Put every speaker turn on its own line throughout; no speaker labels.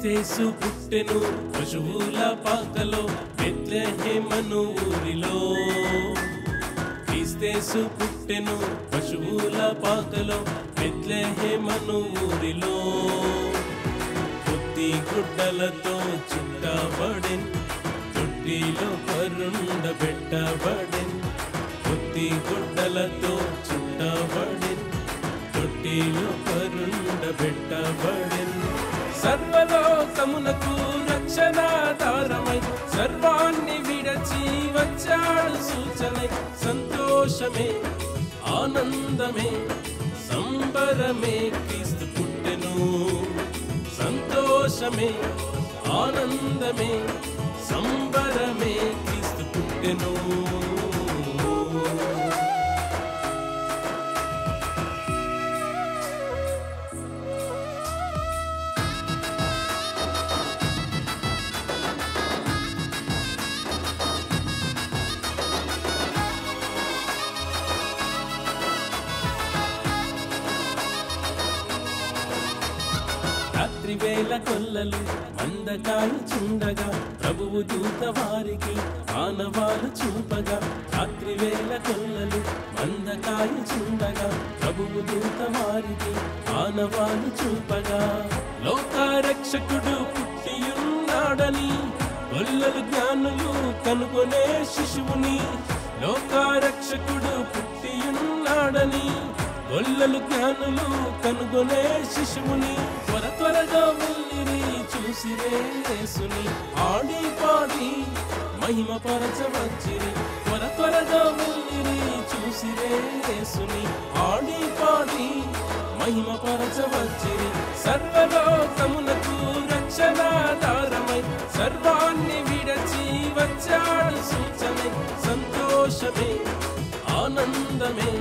క్రీస్తేసు పుట్టెను పశువుల పాకలో బెత్లెహేమను ఊరిలో. క్రీస్తేసు పుట్టెను పశువుల పాకలో బెత్లెహేమను ఊరిలో. పొత్తి గుడ్డలతో చుట్టబడెన్ తొట్టిలో పరుండబెట్టబడెన్. పొత్తి గుడ్డలతో చుట్టబడెన్ తొట్టిలో పరుండబెట్టబడెన్. సర్వలోకమునకు రక్షణాధారమై సర్వాన్ని విడచి వచ్చాడు సూచనై. సంతోషమే ఆనందమే సంబరమే క్రీస్తు పుట్టెను. సంతోషమే ఆనందమే సంబరమే క్రీస్తు పుట్టెను. రాత్రివేళ కొల్లలు మందకాయుచుండగా ప్రభువు దూత వారికి ఆనవాలు చూపగా. రాత్రివేళ కొల్లలు మందకాయుచుండగా ప్రభువు దూత వారికి ఆనవాలు చూపగా. లోకారక్షకుడు పుట్టియున్నాడని గొల్లలు జ్ఞానులు కనుగొనే శిశువుని. లోకారక్షకుడు పుట్టియున్నాడని గొల్లలు జ్ఞానులు కనుగొనే శిశువుని. త్వర త్వరగా వెళ్ళిరి చూసిరే యేసుని. ఆడి పాడి మహిమ పరచవచ్చిరి. త్వర త్వరగా వెళ్ళిరి చూసిరే యేసుని. ఆడి పాడి మహిమ పరచవచ్చిరి. సర్వలోకమునకు రక్షణాధారమై సర్వాన్ని విడచి వచ్చాడు సూచనై. సంతోషమే ఆనందమే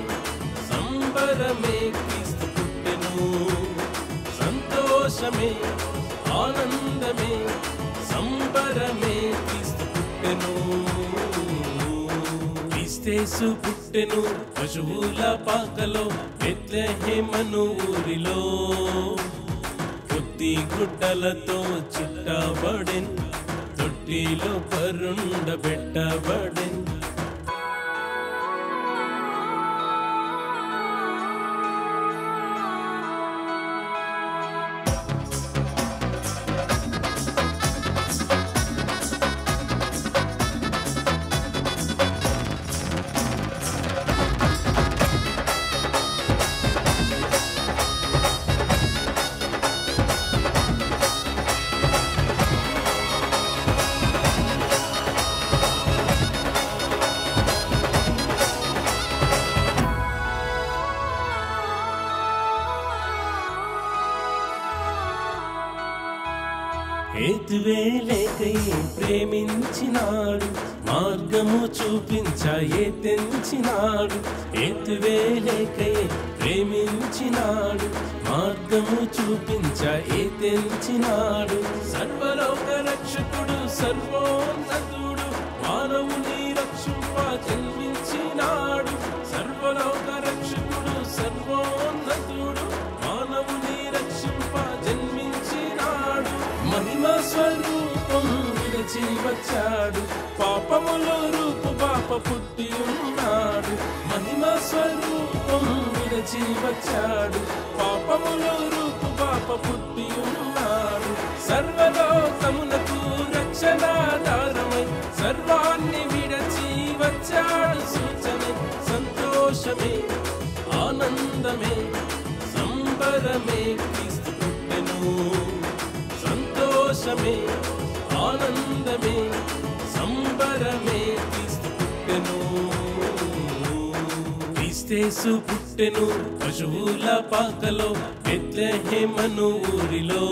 సంబరమే క్రీస్తు పుట్టెను. సంతోషమే ఆనందమే సంబరమే క్రీస్తు పుట్టెను. క్రీస్తేసు పుట్టెను పశువుల పాకలో బెత్లెహేమను ఊరిలో. పొత్తి గుడ్డలతో చుట్టబడెన్ తొట్టిలో పరుండబెట్టబడెన్. హేతువే లేకయే ప్రేమించినాడు మార్గము చూపించే తెంచినాడు. హేతువే లేకయే ప్రేమించినాడు మార్గము చూపించే తెంచినాడు. సర్వలోక రక్షకుడు సర్వోన్నతుడు మానవుని రక్షింప జన్మించినాడు. సర్వలోక రక్షకుడు సర్వోన్నతుడు మానవుని రక్షింప జన్మించినాడు. మహిమ స్వరూపం విడచి వచ్చాడు పాపములో రూపు పాప పుట్టి ఉన్నాడు. మహిమ స్వరూపం విడచి వచ్చాడు పాపములో రూపు పాప పుట్టి ఉన్నాడు. సర్వలోకమునకు రక్షణాధారమై సర్వాన్ని విడచి వచ్చాడు సూచనై. సంతోషమే ఆనందమే సంబరమే క్రీస్తు పుట్టెను. సంతోషమే ఆనందమే సంబరమే క్రీస్తు పుట్టెను. క్రీస్తేసు పుట్టెను పశువుల పాకలో బెత్లెహేమను ఊరిలో.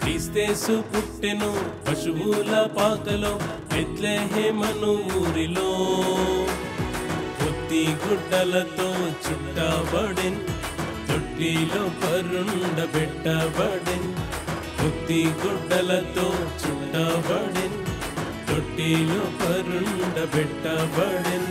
క్రీస్తేసు పుట్టెను పశువుల పాకలో బెత్లెహేమను ఊరిలో. పొత్తి గుడ్డలతో చుట్టబడెన్ తొట్టిలో పరుండబెట్టబడెన్. పొత్తి గుడ్డలతో చుట్టబడెన్ తొట్టిలో పరుండబెట్టబడెన్.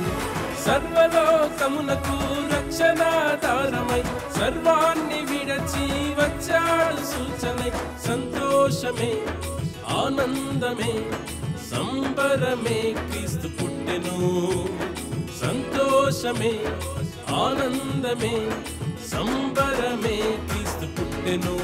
సర్వలోకమునకు రక్షణాధారమై సర్వాన్ని విడచి వచ్చాడు సూచనే సంతోషమే ఆనందమే సంబరమే క్రీస్తు పుట్టెను సంతోషమే ఆనందమే సంబరమే క్రీస్తు పుట్టెను